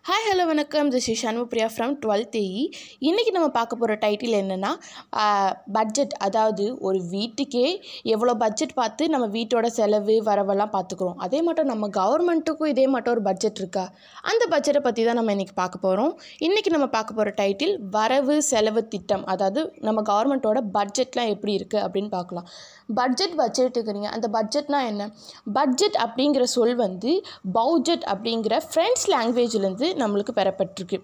Hi hello வணக்கம், this is Shanmupriya from 12th AE. இன்றைக்கி நம்ம பார்க்க போகிற டைட்டில் என்னென்னா பட்ஜெட். அதாவது ஒரு வீட்டுக்கே எவ்வளோ பட்ஜெட் பார்த்து நம்ம வீட்டோட செலவு வரவெல்லாம் பார்த்துக்குறோம். அதே மட்டும் நம்ம கவர்மெண்ட்டுக்கும் இதே மட்டும் ஒரு பட்ஜெட் இருக்கா? அந்த பட்ஜெட்டை பற்றி தான் நம்ம இன்றைக்கி பார்க்க போகிறோம். இன்றைக்கி நம்ம பார்க்க போகிற டைட்டில் வரவு செலவு திட்டம். அதாவது நம்ம கவர்மெண்ட்டோட பட்ஜெட்லாம் எப்படி இருக்குது அப்படின்னு பார்க்கலாம். பட்ஜெட்டுக்கிறீங்க, அந்த பட்ஜெட்னா என்ன? பட்ஜெட் அப்படிங்கிற சொல் வந்து பௌஜெட் அப்படிங்கிற ஃப்ரெஞ்ச் லாங்குவேஜ்லேருந்து நம்மளுக்கு பெறப்பட்டிருக்கு.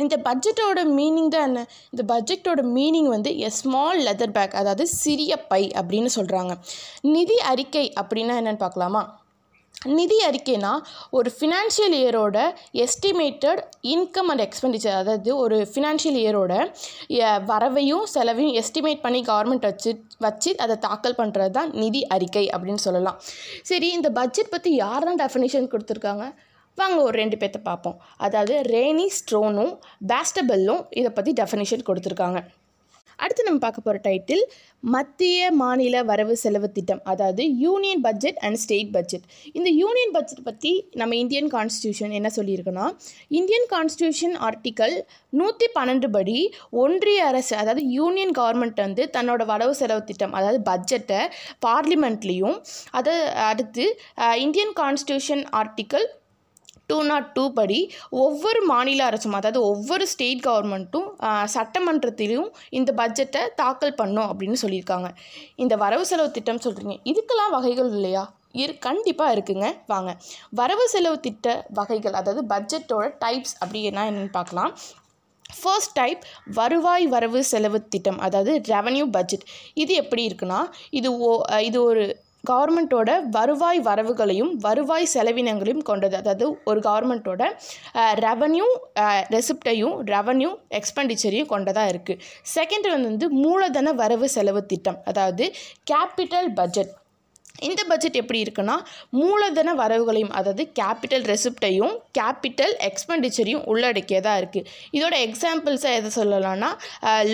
இந்த பட்ஜெட்டோட மீனிங் தான் என்ன? இந்த பட்ஜெட்டோட மீனிங் வந்து எ ஸ்மால் லெதர் பேக், அதாவது சிறிய பை அப்படின்னு சொல்கிறாங்க. நிதி அறிக்கை அப்படின்னா என்னென்னு பார்க்கலாமா? நிதி அறிக்கைனா ஒரு ஃபினான்ஷியல் இயரோட எஸ்டிமேட்டட் இன்கம் அண்ட் எக்ஸ்பெண்டிச்சர், அதாவது ஒரு ஃபினான்ஷியல் இயரோட வரவையும் செலவையும் எஸ்டிமேட் பண்ணி கவர்மெண்ட் வச்சு அதை தாக்கல் பண்ணுறது தான் நிதி அறிக்கை அப்படின்னு சொல்லலாம். சரி, இந்த பட்ஜெட் பற்றி யார் தான் டெஃபினேஷன் கொடுத்துருக்காங்க? வாங்க ஒரு 2 பேர்த்த பார்ப்போம். அதாவது ரேனி ஸ்ட்ரோனும் பேஸ்டபெல்லும் இதை பற்றி டெஃபினேஷன் கொடுத்துருக்காங்க. அடுத்து நம்ம பார்க்க போகிற டைட்டில் மத்திய மாநில வரவு செலவு திட்டம், அதாவது union budget and state budget. இந்த யூனியன் பட்ஜெட் பற்றி நம்ம இந்தியன் கான்ஸ்டியூஷன் என்ன சொல்லியிருக்குன்னா, இந்தியன் கான்ஸ்டியூஷன் ஆர்டிக்கல் 112 படி ஒன்றிய அரசு, அதாவது யூனியன் கவர்மெண்ட் வந்து தன்னோட வரவு செலவு திட்டம், அதாவது பட்ஜெட்டை பார்லிமெண்ட்லேயும், அதை அடுத்து இந்தியன் கான்ஸ்டியூஷன் ஆர்டிக்கல் 202 படி ஒவ்வொரு மாநில அரசும், அதாவது ஒவ்வொரு ஸ்டேட் கவர்மெண்ட்டும் சட்டமன்றத்திலையும் இந்த பட்ஜெட்டை தாக்கல் பண்ணும் அப்படின்னு சொல்லியிருக்காங்க. இந்த வரவு செலவு திட்டம் சொல்கிறீங்க, இதுக்கெல்லாம் வகைகள் இல்லையா? கண்டிப்பாக இருக்குங்க. வாங்க வரவு செலவு திட்ட வகைகள், அதாவது பட்ஜெட்டோட டைப்ஸ் அப்படின்னா என்னென்னு பார்க்கலாம். ஃபர்ஸ்ட் டைப் வருவாய் வரவு செலவு திட்டம், அதாவது ரெவன்யூ பட்ஜெட். இது எப்படி இருக்குன்னா, இது ஒரு கவர்மெண்ட்டோட வருவாய் வரவுகளையும் வருவாய் செலவினங்களையும் கொண்டது. அதாவது ஒரு கவர்மெண்ட்டோட ரெவன்யூ ரெசிப்டையும் ரெவன்யூ எக்ஸ்பெண்டிச்சரையும் கொண்டதாக இருக்குது. செகண்ட் வந்து மூலதன வரவு செலவு திட்டம், அதாவது கேபிட்டல் பட்ஜெட். இந்த பட்ஜெட் எப்படி இருக்குன்னா, மூலதன வரவுகளையும், அதாவது கேபிட்டல் ரெசிப்டையும் கேபிட்டல் எக்ஸ்பெண்டிச்சரையும் உள்ளடக்கியதாக இருக்குது. இதோட எக்ஸாம்பிள்ஸாக எதை சொல்லலாம்னா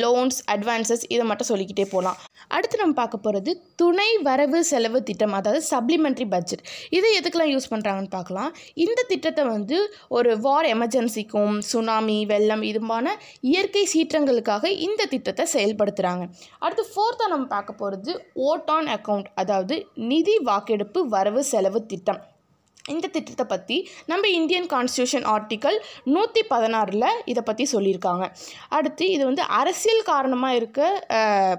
லோன்ஸ், அட்வான்சஸ், இதை மட்டும் சொல்லிக்கிட்டே போகலாம். அடுத்து நம்ம பார்க்க போகிறது துணை வரவு செலவு திட்டம், அதாவது சப்ளிமெண்ட்ரி பட்ஜெட். இதை எதுக்கெல்லாம் யூஸ் பண்ணுறாங்கன்னு பார்க்கலாம். இந்த திட்டத்தை வந்து ஒரு வார் எமர்ஜென்சிக்கும், சுனாமி, வெள்ளம், இதுமான இயற்கை சீற்றங்களுக்காக இந்த திட்டத்தை செயல்படுத்துகிறாங்க. அடுத்து ஃபோர்த்தாக நம்ம பார்க்க போகிறது ஓட் ஆன் அக்கவுண்ட், அதாவது நிதி வாக்கெடுப்பு வரவு செலவு திட்டம். இந்த திட்டத்தை பற்றி நம்ம இந்தியன் கான்ஸ்டியூஷன் ஆர்டிக்கல் 116 இதை பற்றி சொல்லியிருக்காங்க. அடுத்து இது வந்து அரசியல் காரணமாக இருக்க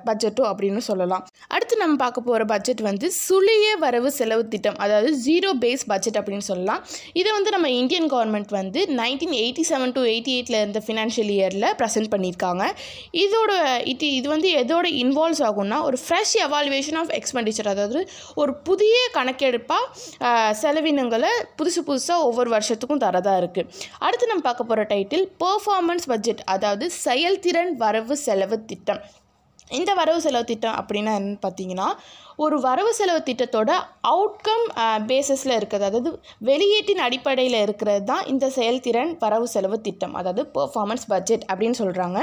பட்ஜெட்டும் அப்படின்னு சொல்லலாம். அடுத்து நம்ம பார்க்க போகிற பட்ஜெட் வந்து சுழிய வரவு செலவு திட்டம், அதாவது ஜீரோ பேஸ் பட்ஜெட் அப்படின்னு சொல்லலாம். இதை வந்து நம்ம இந்தியன் கவர்மெண்ட் வந்து 1987 to 88 இருந்த ஃபினான்ஷியல் இயரில் ப்ரெசென்ட் பண்ணியிருக்காங்க. இது வந்து எதோட இன்வால்வ்ஸ் ஆகும்னா, ஒரு ஃப்ரெஷ் எவாலுவேஷன் ஆஃப் எக்ஸ்பெண்டிச்சர், அதாவது ஒரு புதிய கணக்கெடுப்பாக செலவினங்கள் புதுசாக ஒவ்வொரு வருஷத்துக்கும் தரதா இருக்குது. அடுத்து நம்ம பார்க்க போகிற டைட்டில் பெர்ஃபார்மன்ஸ் பட்ஜெட், அதாவது செயல்திறன் வரவு செலவு திட்டம். இந்த வரவு செலவு திட்டம் அப்படின்னா என்னன்னு பார்த்தீங்கன்னா, ஒரு வரவு செலவு திட்டத்தோட அவுட்கம் பேஸஸில் இருக்கிறது, அதாவது வெளியீட்டின் அடிப்படையில் இருக்கிறது தான் இந்த செயல்திறன் வரவு செலவு திட்டம், அதாவது பெர்ஃபார்மன்ஸ் பட்ஜெட் அப்படின்னு சொல்கிறாங்க.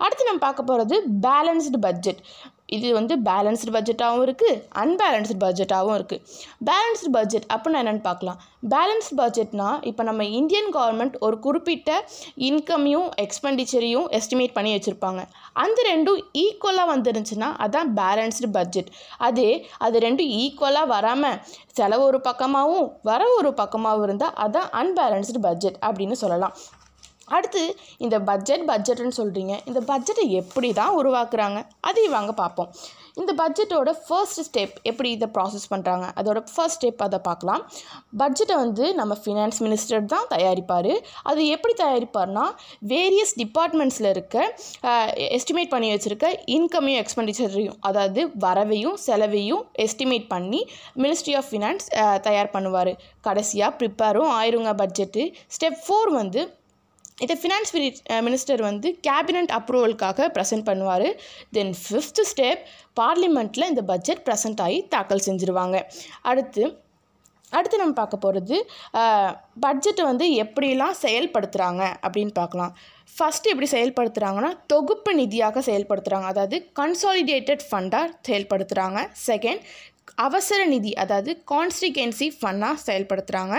அடுத்து நம்ம பார்க்க போகிறது பேலன்ஸ்டு பட்ஜெட். இது வந்து பேலன்ஸ்டு பட்ஜெட்டாகவும் இருக்குது, அன்பேலன்ஸ்டு பட்ஜெட்டாகவும் இருக்குது. பேலன்ஸ்டு பட்ஜெட் அப்படின்னா என்னென்னு பார்க்கலாம். பேலன்ஸ்டு பட்ஜெட்னா, இப்போ நம்ம இந்தியன் கவர்மெண்ட் ஒரு குறிப்பிட்ட இன்கமையும் எக்ஸ்பெண்டிச்சரையும் எஸ்டிமேட் பண்ணி வச்சுருப்பாங்க. அந்த ரெண்டும் ஈக்குவலாக வந்துருந்துச்சுன்னா அதான் பேலன்ஸ்டு பட்ஜெட். அது ரெண்டும் ஈக்குவலாக வராமல் செலவு ஒரு பக்கமாகவும் வரவு ஒரு பக்கமாகவும் இருந்தால் அதான் அன்பேலன்ஸ்டு பட்ஜெட் அப்படின்னு சொல்லலாம். அடுத்து இந்த பட்ஜெட்னு சொல்கிறீங்க, இந்த பட்ஜெட்டை எப்படி தான் உருவாக்குறாங்க அதையும் வாங்க பார்ப்போம். இந்த பட்ஜெட்டோட ஃபர்ஸ்ட் ஸ்டெப் எப்படி இதை ப்ராசஸ் பண்ணுறாங்க, அதோட ஃபர்ஸ்ட் ஸ்டெப் அதை பார்க்கலாம். பட்ஜெட்டை வந்து நம்ம ஃபினான்ஸ் மினிஸ்டர் தான் தயாரிப்பார். அது எப்படி தயாரிப்பார்னா, வேரியஸ் டிபார்ட்மெண்ட்ஸில் இருக்க எஸ்டிமேட் பண்ணி வச்சுருக்க இன்கமையும் எக்ஸ்பெண்டிச்சரையும், அதாவது வரவையும் செலவையும் எஸ்டிமேட் பண்ணி மினிஸ்ட்ரி ஆஃப் ஃபினான்ஸ் தயார் பண்ணுவார். கடைசியாக ப்ரிப்பேரும் ஆயிருங்க பட்ஜெட்டு. ஸ்டெப் 4 வந்து இதை ஃபினான்ஸ் மினிஸ்டர் வந்து கேபினட் அப்ரூவலுக்காக ப்ரெசென்ட் பண்ணுவார். தென் 5th ஸ்டெப் பார்லிமெண்ட்டில் இந்த பட்ஜெட் ப்ரெசென்ட் ஆகி தாக்கல் செஞ்சுருவாங்க. அடுத்து நம்ம பார்க்க போகிறது பட்ஜெட்டை வந்து எப்படிலாம் செயல்படுத்துகிறாங்க அப்படின்னு பார்க்கலாம். ஃபஸ்ட்டு எப்படி செயல்படுத்துகிறாங்கன்னா, தொகுப்பு நிதியாக செயல்படுத்துகிறாங்க, அதாவது கன்சாலிடேட்டட் ஃபண்டாக செயல்படுத்துகிறாங்க. செகண்ட், அவசர நிதி அதாவது கான்ஸ்டிகென்சி ஃபண்டாக செயல்படுத்துகிறாங்க.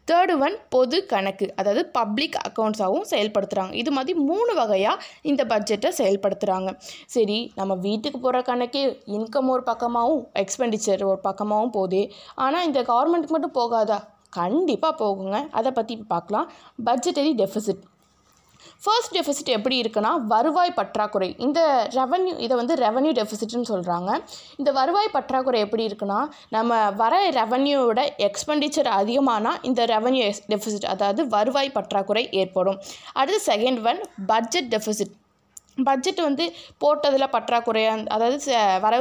தேர்டு ஒன் பொது கணக்கு அதாவது பப்ளிக் அக்கௌண்ட்ஸாகவும் செயல்படுத்துகிறாங்க. இது மாதிரி 3 வகையாக இந்த பட்ஜெட்டை செயல்படுத்துகிறாங்க. சரி, நம்ம வீட்டுக்கு போகிற கணக்கு இன்கம் ஒரு பக்கமாகவும் எக்ஸ்பெண்டிச்சர் ஒரு பக்கமாகவும் போகுது. ஆனால் இந்த கவர்மெண்ட்டுக்கு மட்டும் போகாதா? கண்டிப்பாக போகுங்க. அதை பற்றி பார்க்கலாம். Budgetary deficit. ஃபர்ஸ்ட் டெஃபிசிட் எப்படி இருக்குன்னா வருவாய் பற்றாக்குறை. இதை வந்து ரெவன்யூ டெஃபிசிட்னு சொல்கிறாங்க. இந்த வருவாய் பற்றாக்குறை எப்படி இருக்குன்னா நம்ம வர ரெவன்யூவோட எக்ஸ்பெண்டிச்சர் அதிகமானால் இந்த ரெவன்யூ டெஃபிசிட் அதாவது வருவாய் பற்றாக்குறை ஏற்படும். அடுத்து second one budget deficit. Budget வந்து போட்டதில் பற்றாக்குறை அதாவது வர